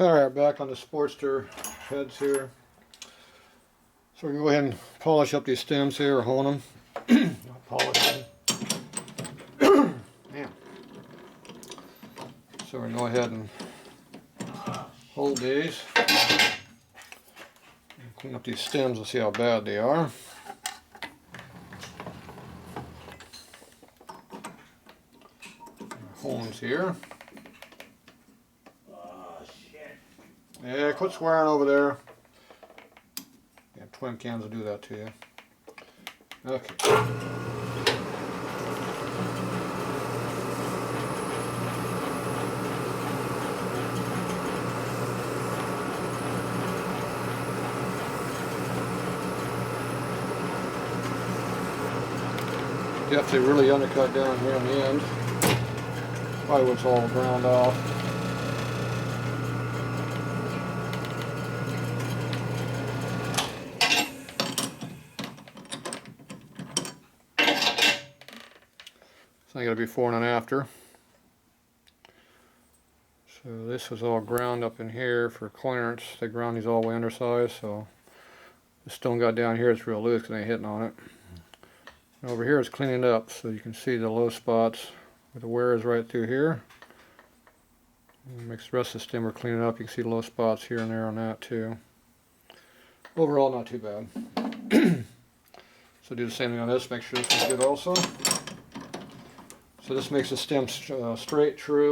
Alright, back on the Sportster heads here. So we're going to go ahead and polish up these stems here, or hone them. Not polish them. Man. So we're going to go ahead and hold these. And clean up these stems and see how bad they are. Hones here. Yeah, quit swearing over there. Yeah, twin cans will do that to you. Okay. Definitely really undercut down here on the end. Probably what's all ground off. So I got a before and an after. So this was all ground up in here for clearance. They ground these all the way undersized, so the stone got down here, it's real loose because I ain't hitting on it. And over here it's cleaning up, so you can see the low spots where the wear is right through here. And makes the rest of the stem we're cleaning up. You can see the low spots here and there on that too. Overall, not too bad. So do the same thing on this, make sure this is good also. So this makes the stem straight, true,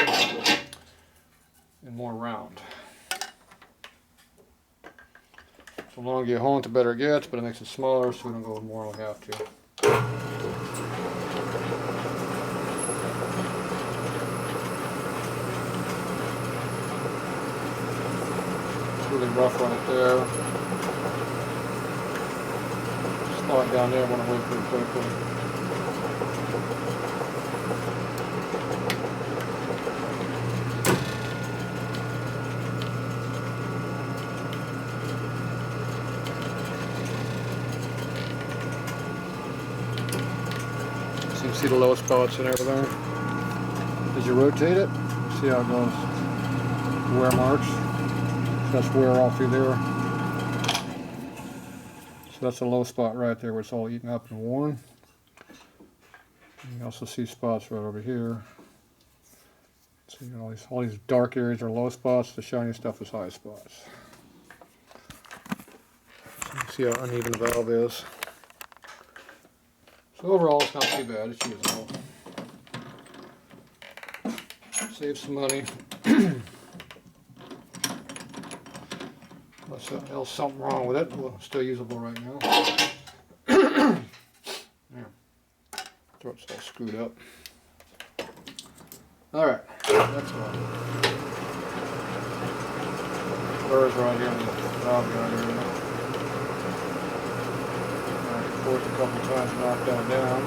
and more round. The longer you hone it, the better it gets, but it makes it smaller, so we don't go more than we have to. It's really rough right there. Spot down there, I want to wait pretty quickly. You see the low spots and everything. As you rotate it, you see how it goes. Wear marks. So that's wear all through there. So that's a low spot right there where it's all eaten up and worn. And you also see spots right over here. So you know, all these dark areas are low spots. The shiny stuff is high spots. So you can see how uneven the valve is. So overall, it's not too bad. It's usable. Save some money. Unless there's something wrong with it, well, it's still usable right now. Yeah. Throat's all screwed up. Alright, next one. Burrs right here in the valve guide area. Force a couple times to knock that down.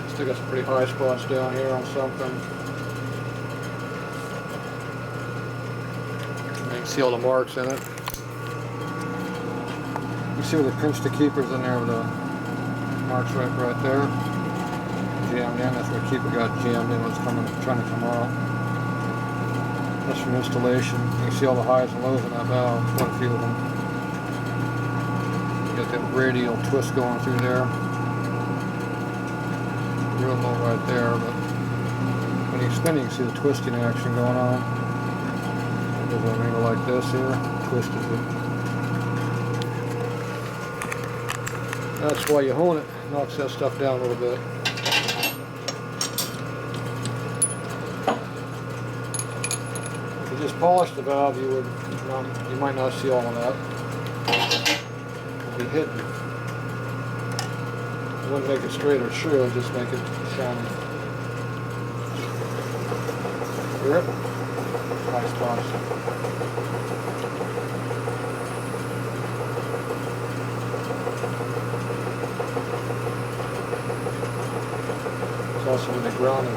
Still got some pretty high spots down here on something. You see all the marks in it. You see where they pinched the keepers in there with the marks right there. Jammed in. That's where the keeper got jammed in when it's trying to come out. That's from installation. You can see all the highs and lows in that valve. Quite a few of them. You got that radial twist going through there. Real low right there, but when you spin, you can see the twisting action going on. There's an angle like this here, twisted it. That's why you hone it, knocks that stuff down a little bit. If you just polished the valve, you might not see all of that. It'll be hidden. It wouldn't make it straight or true, it'll just make it shiny. Hear it? High spots. So Also when they ground it,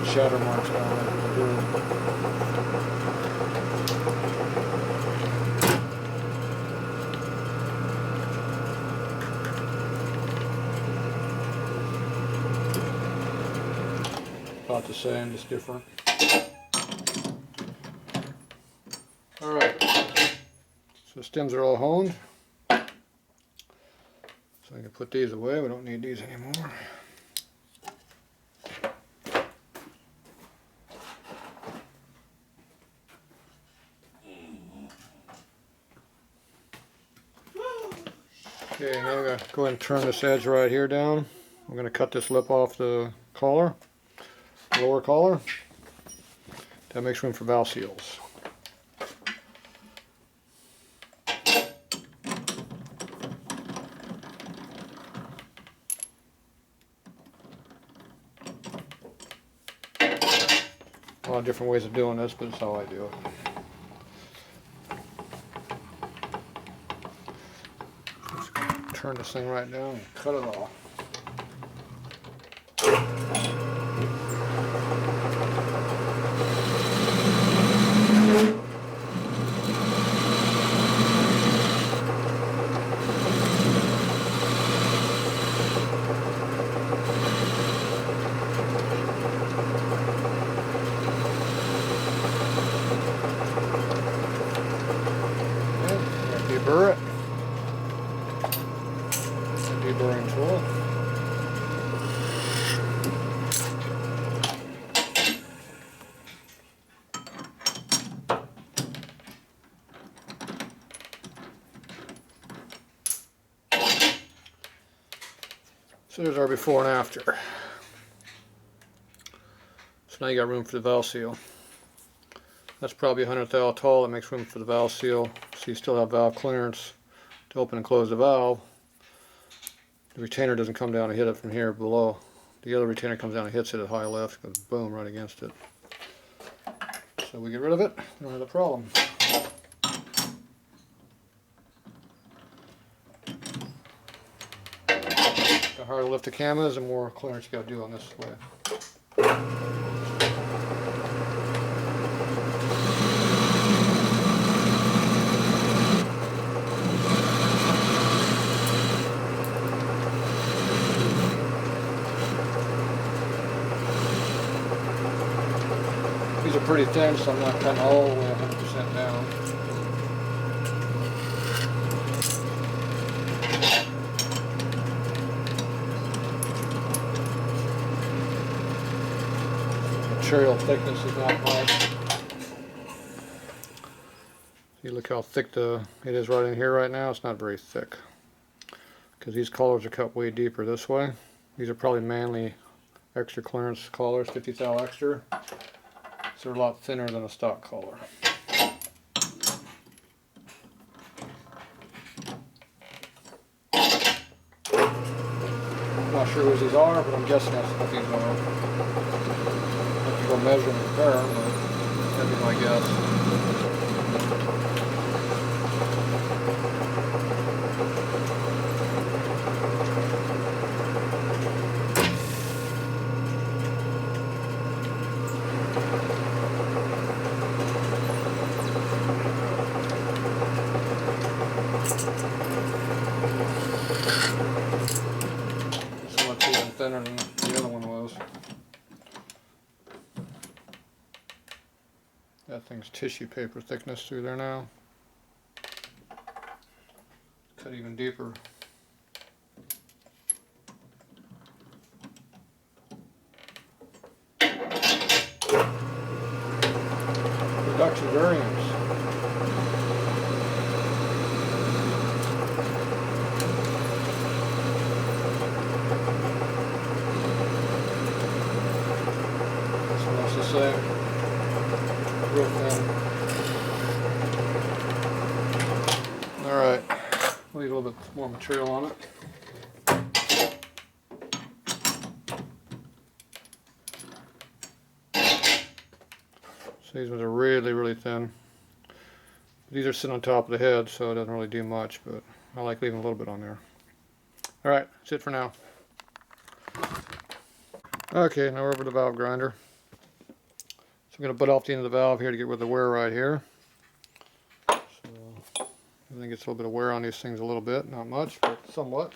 shatter marks down there. About the same, just different. Alright, so the stems are all honed. So I can put these away, we don't need these anymore. Okay, now I'm going to go ahead and turn this edge right here down. I'm going to cut this lip off the collar, lower collar. That makes room for valve seals. A lot of different ways of doing this, but it's how I do it. Turn this thing right down and cut it off. Deburr it. Deburring tool. So there's our before and after. So now you got room for the valve seal. That's probably 100th thou tall. That makes room for the valve seal. So you still have valve clearance to open and close the valve. The retainer doesn't come down and hit it from here below. The other retainer comes down and hits it at high left, goes boom right against it. So we get rid of it, we don't have the problem. The harder to lift the cam is, the more clearance you got to do on this way. These are pretty thin, so I'm not cutting all the way 100% down. Material thickness is not much. See, look how thick it is right in here right now. It's not very thick because these collars are cut way deeper this way. These are probably Manly extra clearance collars, 50 thou extra. So they're a lot thinner than a stock collar. I'm not sure whose these are, but I'm guessing that's what these are. I have to go measure and compare them, but that'd be my guess. This one's even thinner than the other one was. That thing's tissue paper thickness through there now. Cut even deeper. Production variance. The same, real thin. Alright, leave a little bit more material on it. So these ones are really, really thin. These are sitting on top of the head, so it doesn't really do much, but I like leaving a little bit on there. Alright, that's it for now. Okay, now we're over the valve grinder. So I'm going to butt off the end of the valve here to get rid of the wear right here. So I think it's a little bit of wear on these things a little bit, not much, but somewhat.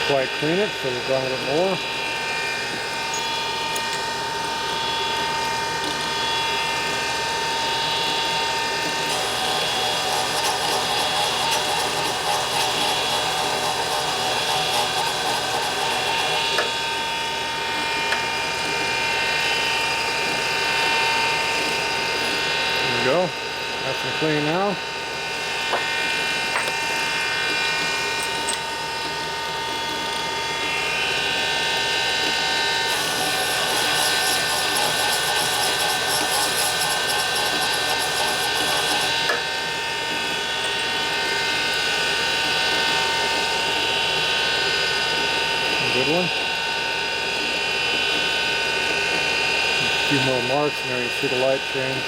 Quite clean it, so we'll grind a bit more. There we go. That's some clean now. Good one. A few more marks and there you see the light change.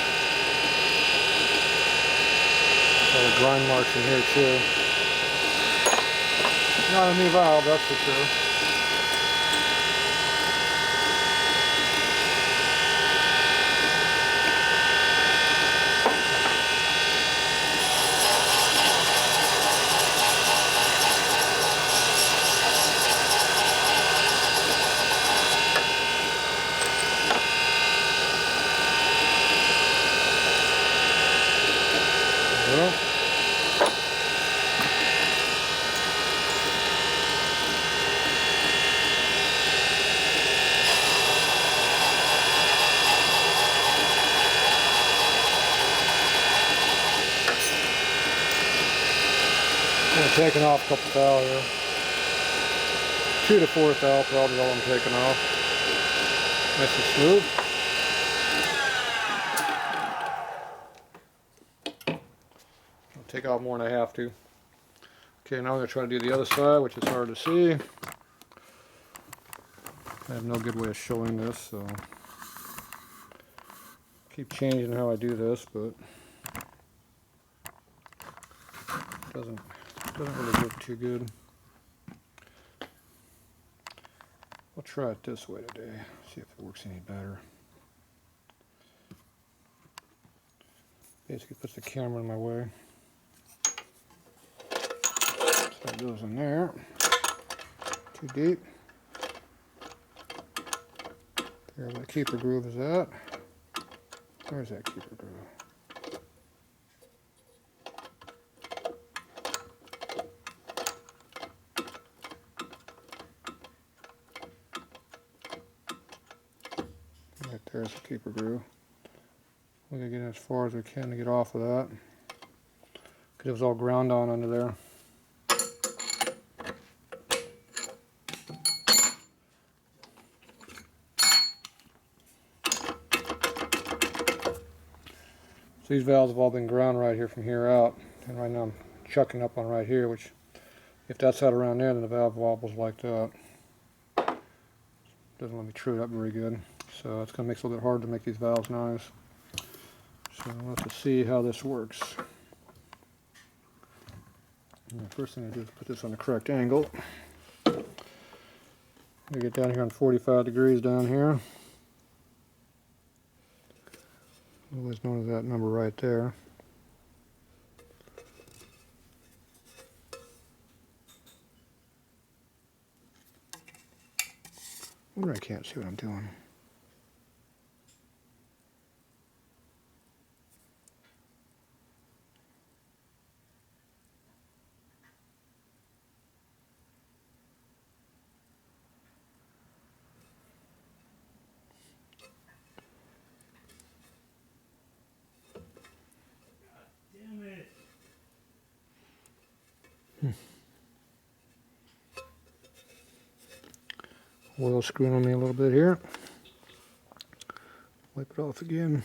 All the grind marks in here too. Not a new valve, that's for sure. Well, I'm taking off a couple thou here. 2 to 4 thou probably all I'm taking off. Nice and smooth. I'll take off more than I have to. Okay, now I'm going to try to do the other side, which is hard to see. I have no good way of showing this, so keep changing how I do this, but it doesn't really work too good. I'll try it this way today, see if it works any better. Basically puts the camera in my way. So it goes in there. Too deep. There where the keeper groove is at. Where's that keeper groove? Right there's the keeper groove. We're going to get as far as we can to get off of that. Because it was all ground on under there. So these valves have all been ground right here from here out. And right now I'm chucking up on right here, which if that's out around there, then the valve wobbles like that. Doesn't let me true it up very good. So it's going to make it a little bit hard to make these valves nice. So we'll have to see how this works. And the first thing I do is put this on the correct angle. We get down here on 45 degrees down here. Always known as that number right there. I wonder I can't see what I'm doing. Oil screwing on me a little bit here. Wipe it off again.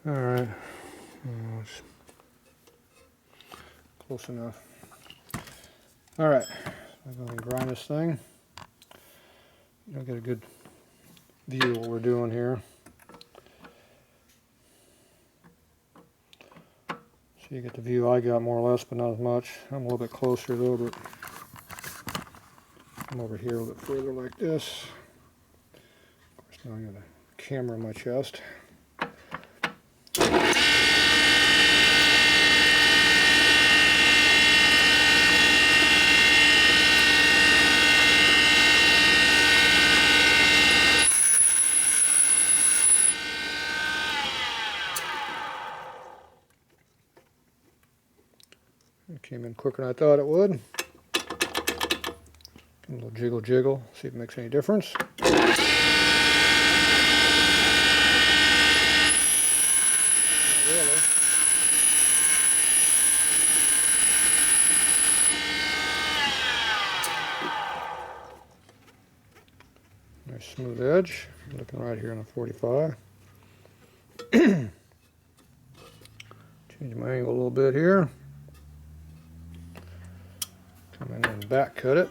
Alright, close enough. Alright, I'm going to grind this thing. You'll get a good view of what we're doing here. So you get the view I got more or less, but not as much. I'm a little bit closer though, but I'm over here a little bit further like this. Of course, now I got a camera in my chest. It came in quicker than I thought it would. A little jiggle jiggle, see if it makes any difference. Not really. Nice smooth edge. Looking right here on the 45. Change my angle a little bit here. Come in and back cut it.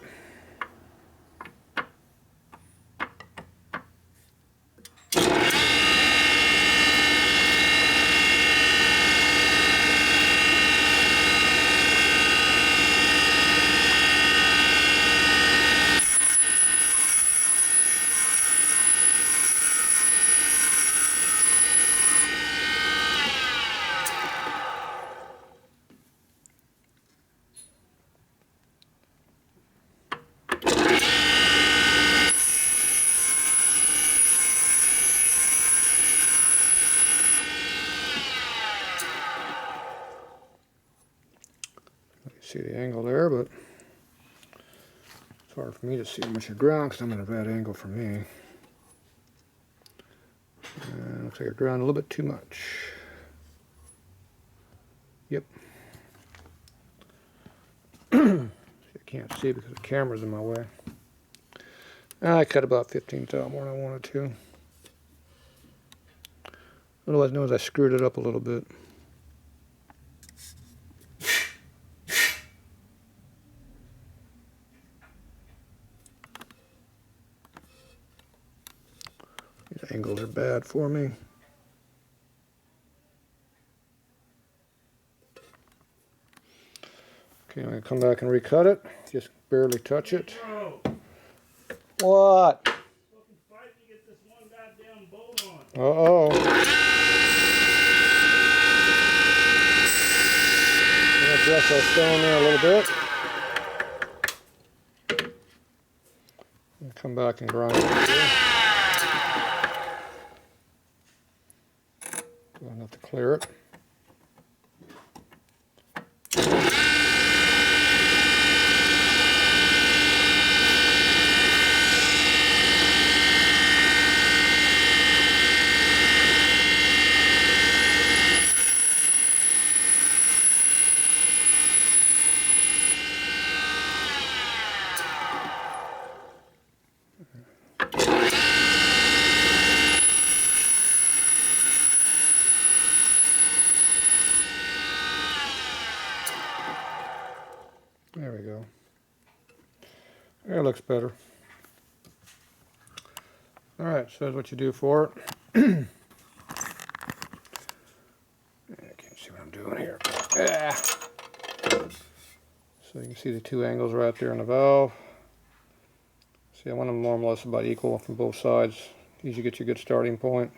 See the angle there, but it's hard for me to see much of ground because I'm at a bad angle for me. Looks like I ground a little bit too much. Yep. I can't see because the camera's in my way. I cut about 15 thou more than I wanted to. Otherwise known as I screwed it up a little bit. These angles are bad for me. Okay, I'm going to come back and recut it. Just barely touch it. What? Uh-oh. I'm going to adjust our stone there a little bit. And come back and grind it here. Do enough to clear it. There we go. There, looks better. Alright, so that's what you do for it. I can't see what I'm doing here. Ah. So you can see the two angles right there on the valve. See, I want them more or less about equal from both sides. Usually get you a good starting point.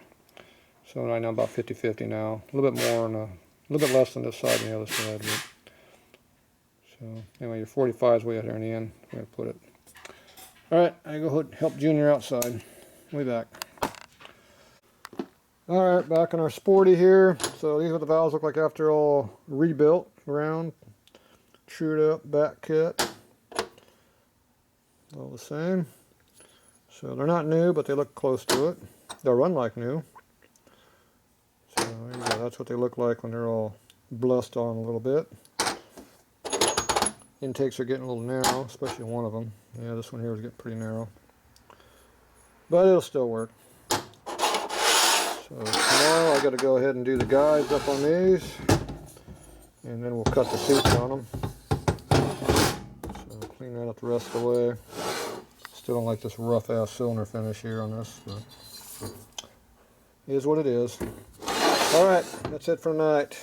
So right now I'm about 50-50 now. A little bit more and a little bit less on this side than the other side. But, so anyway, your 45 is way out there in the end. I'm going to put it. Alright, I go help Junior outside. We'll be back. Alright, back on our Sporty here. So these are what the valves look like after all rebuilt, round, trued up, back cut. All the same. So they're not new, but they look close to it. They'll run like new. So there you go. That's what they look like when they're all blessed on a little bit. intakes are getting a little narrow, especially one of them. Yeah, this one here is getting pretty narrow. But it'll still work. So tomorrow I got to go ahead and do the guides up on these, and then we'll cut the seats on them. So clean that up the rest of the way. Still don't like this rough ass cylinder finish here on this, but it is what it is. Alright, that's it for tonight.